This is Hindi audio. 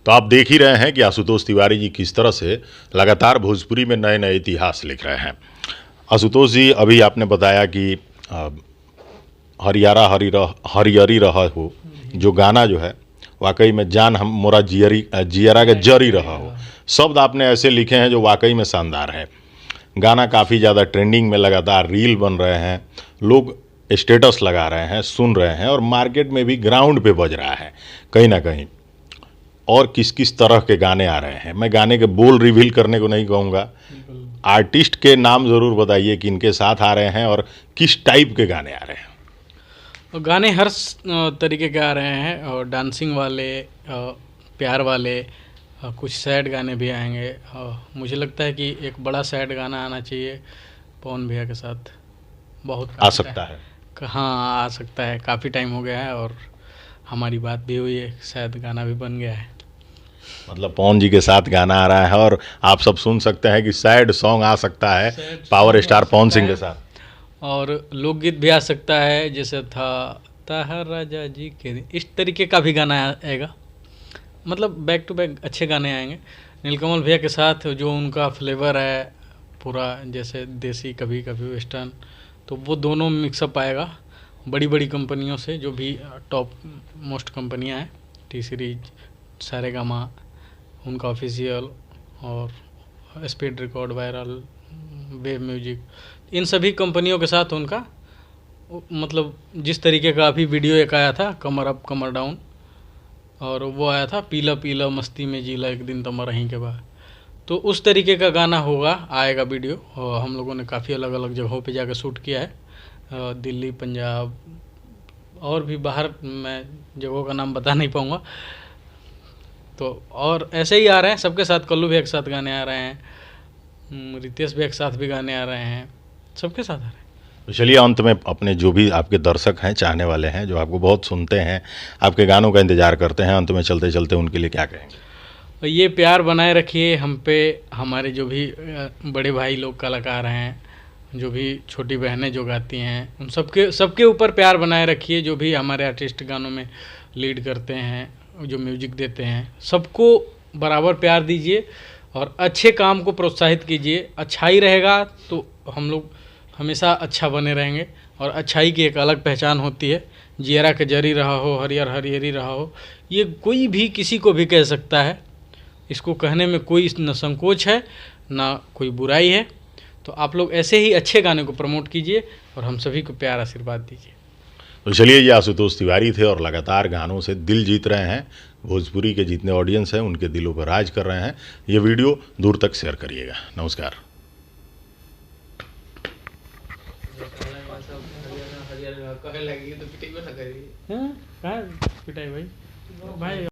तो आप देख ही रहे हैं कि आशुतोष तिवारी जी किस तरह से लगातार भोजपुरी में नए नए इतिहास लिख रहे हैं। आशुतोष जी, अभी आपने बताया कि हरियारा हरियरी रहा हो, जो गाना जो है वाकई में जान हम मोरा जियरा के जरी रहा हो, शब्द आपने ऐसे लिखे हैं जो वाकई में शानदार है। गाना काफ़ी ज़्यादा ट्रेंडिंग में, लगातार रील बन रहे हैं, लोग स्टेटस लगा रहे हैं, सुन रहे हैं, और मार्केट में भी ग्राउंड पे बज रहा है कहीं ना कहीं। और किस किस तरह के गाने आ रहे हैं, मैं गाने के बोल रिवील करने को नहीं कहूँगा, आर्टिस्ट के नाम ज़रूर बताइए कि इनके साथ आ रहे हैं और किस टाइप के गाने आ रहे हैं। और गाने हर तरीके के आ रहे हैं, और डांसिंग वाले, प्यार वाले, कुछ सैड गाने भी आएंगे। मुझे लगता है कि एक बड़ा सैड गाना आना चाहिए पवन भैया के साथ। बहुत आ सकता है। हाँ, आ सकता है। काफ़ी टाइम हो गया है और हमारी बात भी हुई है, शायद गाना भी बन गया है। मतलब पवन जी के साथ गाना आ रहा है और आप सब सुन सकते हैं कि सैड सॉन्ग आ सकता है पावर स्टार पवन सिंह के साथ। और लोकगीत भी आ सकता है, जैसे था ताहर राजा जी के, इस तरीके का भी गाना आएगा। मतलब बैक टू बैक अच्छे गाने आएंगे नीलकमल भैया के साथ। जो उनका फ्लेवर है पूरा, जैसे देसी कभी कभी वेस्टर्न, तो वो दोनों मिक्सअप आएगा बड़ी बड़ी कंपनियों से, जो भी टॉप मोस्ट कंपनियां हैं, टी सीरीज, सारेगामा, उनका ऑफिशियल, और Speed Record, Viral, Web Music, इन सभी कंपनियों के साथ उनका मतलब जिस तरीके का अभी वीडियो एक आया था, कमर अप कमर डाउन, और वो आया था पीला पीला मस्ती में जीला एक दिन तमर रहीं के बाद, तो उस तरीके का गाना होगा, आएगा वीडियो। और हम लोगों ने काफ़ी अलग अलग जगहों पे जाकर शूट किया है, दिल्ली, पंजाब, और भी बाहर, मैं जगहों का नाम बता नहीं पाऊँगा। तो और ऐसे ही आ रहे हैं सबके साथ, कल्लू भैया के साथ गाने आ रहे हैं, रितेश भैया के साथ भी गाने आ रहे हैं, सबके साथ आ रहे हैं। तो चलिए, अंत में अपने जो भी आपके दर्शक हैं, चाहने वाले हैं, जो आपको बहुत सुनते हैं, आपके गानों का इंतजार करते हैं, अंत में चलते चलते उनके लिए क्या कहेंगे? ये प्यार बनाए रखिए हम पे, हमारे जो भी बड़े भाई लोग कलाकार हैं, जो भी छोटी बहनें जो गाती हैं, उन सबके ऊपर प्यार बनाए रखिए। जो भी हमारे आर्टिस्ट गानों में लीड करते हैं, जो म्यूजिक देते हैं, सबको बराबर प्यार दीजिए और अच्छे काम को प्रोत्साहित कीजिए। अच्छाई रहेगा तो हम लोग हमेशा अच्छा बने रहेंगे, और अच्छाई की एक अलग पहचान होती है। जियरा के जरी रहा हो, हरियर हरियरी रहा हो, ये कोई भी किसी को भी कह सकता है। इसको कहने में कोई न संकोच है ना कोई बुराई है। तो आप लोग ऐसे ही अच्छे गाने को प्रमोट कीजिए और हम सभी को प्यार आशीर्वाद दीजिए। तो चलिए, ये आशुतोष तिवारी थे और लगातार गानों से दिल जीत रहे हैं। भोजपुरी के जितने ऑडियंस हैं उनके दिलों पर राज कर रहे हैं। ये वीडियो दूर तक शेयर करिएगा। नमस्कार। पिटाई भाई भाई